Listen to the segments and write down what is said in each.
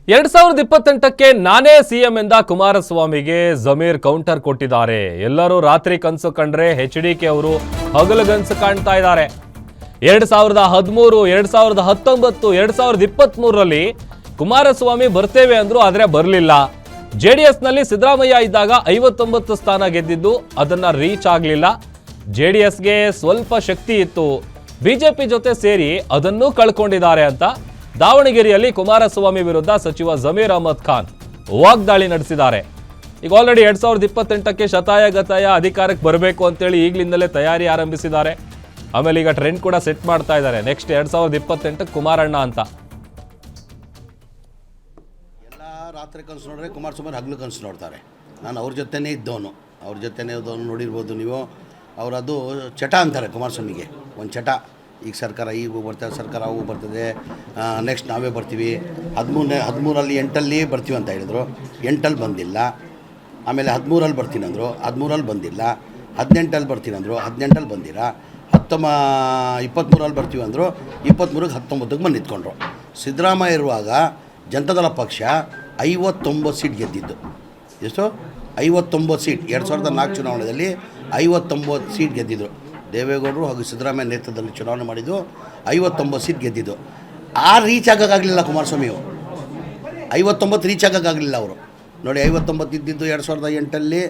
2028ಕ್ಕೆ ನಾನೇ ಸಿಎಂ ಎಂದ ಕುಮಾರಸ್ವಾಮಿಗೆ ಜಮೀರ್ ಕೌಂಟರ್ ಕೊಟ್ಟಿದ್ದಾರೆ. ಎಲ್ಲರೂ ರಾತ್ರಿ ಕನಸು ಕಂಡ್ರೆ ಎಚ್ಡಿಕೆ ಅವರು ಹಗಲುಗನಸು ಕಾಣ್ತಾ ಇದ್ದಾರೆ. 2013, 2019, 2023ರಲ್ಲಿ ಕುಮಾರಸ್ವಾಮಿ ಬರ್ತೇವೆ ಅಂದ್ರು, ಆದ್ರೆ ಬರಲಿಲ್ಲ. ಜೆಡಿಎಸ್ನಲ್ಲಿ ಸಿದ್ದರಾಮಯ್ಯ ಇದ್ದಾಗ 59 ಸ್ಥಾನ ಗೆದ್ದಿದ್ದು, ಅದನ್ನ ರೀಚ್ ಆಗಲಿಲ್ಲ. ಜೆಡಿಎಸ್ಗೆ ಸ್ವಲ್ಪ ಶಕ್ತಿ ಇತ್ತು, ಬಿಜೆಪಿ ಜೊತೆ ಸೇರಿ ಅದನ್ನೂ ಕಳ್ಕೊಂಡಿದ್ದಾರೆ ಅಂತ ದಾವಣಗೆರೆಯಲ್ಲಿ ಕುಮಾರಸ್ವಾಮಿ ವಿರುದ್ಧ ಸಚಿವ ಜಮೀರ್ ಅಹಮದ್ ಖಾನ್ ವಾಗ್ದಾಳಿ ನಡೆಸಿದ್ದಾರೆ. ಈಗ ಆಲ್ರೆಡಿ 2028ಕ್ಕೆ ಶತಾಯ ಗತಾಯ ಅಧಿಕಾರಕ್ಕೆ ಬರಬೇಕು ಅಂತೇಳಿ ಈಗಲಿಂದಲೇ ತಯಾರಿ ಆರಂಭಿಸಿದ್ದಾರೆ. ಆಮೇಲೆ ಈಗ ಟ್ರೆಂಡ್ ಕೂಡ ಸೆಟ್ ಮಾಡ್ತಾ ಇದ್ದಾರೆ, ನೆಕ್ಸ್ಟ್ 2028ಕ್ಕೆ ಕುಮಾರಣ್ಣ ಅಂತ. ಎಲ್ಲ ರಾತ್ರಿ ಕನಸು ನೋಡ್ರೆ ಕುಮಾರಸ್ವಾಮಿ ಹಗಲು ಕನಸು ನೋಡ್ತಾರೆ. ನಾನು ಅವ್ರ ಜೊತೆನೇ ಇದ್ದವನು, ನೋಡಿರ್ಬೋದು ನೀವು. ಅವರದು ಚಟ ಅಂತಾರೆ ಕುಮಾರಸ್ವಾಮಿಗೆ, ಒಂದು ಚಟ. ಈಗ ಸರ್ಕಾರ ಈಗ ಬರ್ತದೆ, ಸರ್ಕಾರ ಅವು ಬರ್ತದೆ, ನೆಕ್ಸ್ಟ್ ನಾವೇ ಬರ್ತೀವಿ. 13ರಲ್ಲಿ 8ಅಲ್ಲಿ ಬರ್ತೀವಿ ಅಂತ ಹೇಳಿದ್ರು, 8ಅಲ್ಲಿ ಬಂದಿಲ್ಲ. ಆಮೇಲೆ 13ರಲ್ಲಿ ಬರ್ತೀನಿ ಅಂದರು, 13ರಲ್ಲಿ ಬಂದಿಲ್ಲ. 18ಅಲ್ಲಿ ಬರ್ತೀನಿ ಅಂದರು, 18ಅಲ್ಲಿ ಬಂದಿಲ್ಲ. 23ರಲ್ಲಿ ಬರ್ತೀವಿ ಅಂದರು, 23ಕ್ಕೆ 19ಕ್ಕೆ ಬಂದು ನಿಂತ್ಕೊಂಡ್ರು. ಸಿದ್ದರಾಮಯ್ಯ ಇರುವಾಗ ಜನತಾದಳ ಪಕ್ಷ 59 ಸೀಟ್ ಗೆದ್ದಿದ್ದು. ಎಷ್ಟು? 59 ಸೀಟ್. 2004 ಚುನಾವಣೆಯಲ್ಲಿ 59 ಸೀಟ್ ಗೆದ್ದಿದ್ರು. ದೇವೇಗೌಡರು ಹಾಗೂ ಸಿದ್ದರಾಮಯ್ಯ ನೇತೃತ್ವದಲ್ಲಿ ಚುನಾವಣೆ ಮಾಡಿದ್ದು, 59 ಸೀಟ್ ಗೆದ್ದಿದ್ದು. ರೀಚ್ ಆಗೋಕ್ಕಾಗಲಿಲ್ಲ ಕುಮಾರಸ್ವಾಮಿಯವರು. 59 ರೀಚ್ ಆಗೋಕ್ಕಾಗಲಿಲ್ಲ ಅವರು. ನೋಡಿ, 59 ಇದ್ದಿದ್ದು 2008ಅಲ್ಲಿ,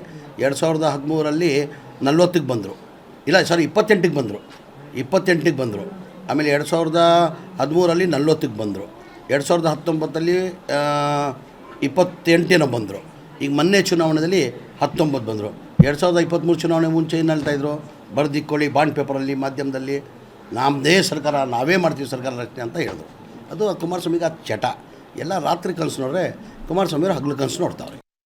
2013ರಲ್ಲಿ 40ಕ್ಕೆ ಬಂದರು. ಇಲ್ಲ, 28ಕ್ಕೆ ಬಂದರು. 28ಕ್ಕೆ ಬಂದರು. ಆಮೇಲೆ 2013ರಲ್ಲಿ 40ಕ್ಕೆ ಬಂದರು. 2019ಅಲ್ಲಿ 28 ಬಂದರು. ಈಗ ಮೊನ್ನೆ ಚುನಾವಣೆಯಲ್ಲಿ 19 ಬಂದರು. 2023 ಚುನಾವಣೆ ಮುಂಚೆ ಏನು ಹೇಳ್ತಾಯಿದ್ರು? ಬರೆದಿಕ್ಕೊಳ್ಳಿ ಬಾಂಡ್ ಪೇಪರಲ್ಲಿ, ಮಾಧ್ಯಮದಲ್ಲಿ, ನಮ್ಮದೇ ಸರ್ಕಾರ, ನಾವೇ ಮಾಡ್ತೀವಿ ಸರ್ಕಾರ ರಚನೆ ಅಂತ ಹೇಳಿದ್ರು. ಅದು ಕುಮಾರಸ್ವಾಮಿಗೆ ಅದು ಚಟ. ಎಲ್ಲ ರಾತ್ರಿ ಕನಸು ನೋಡ್ರೆ ಕುಮಾರಸ್ವಾಮಿಯವರು ಹಗಲು ಕನಸು ನೋಡ್ತಾವ್ರೆ.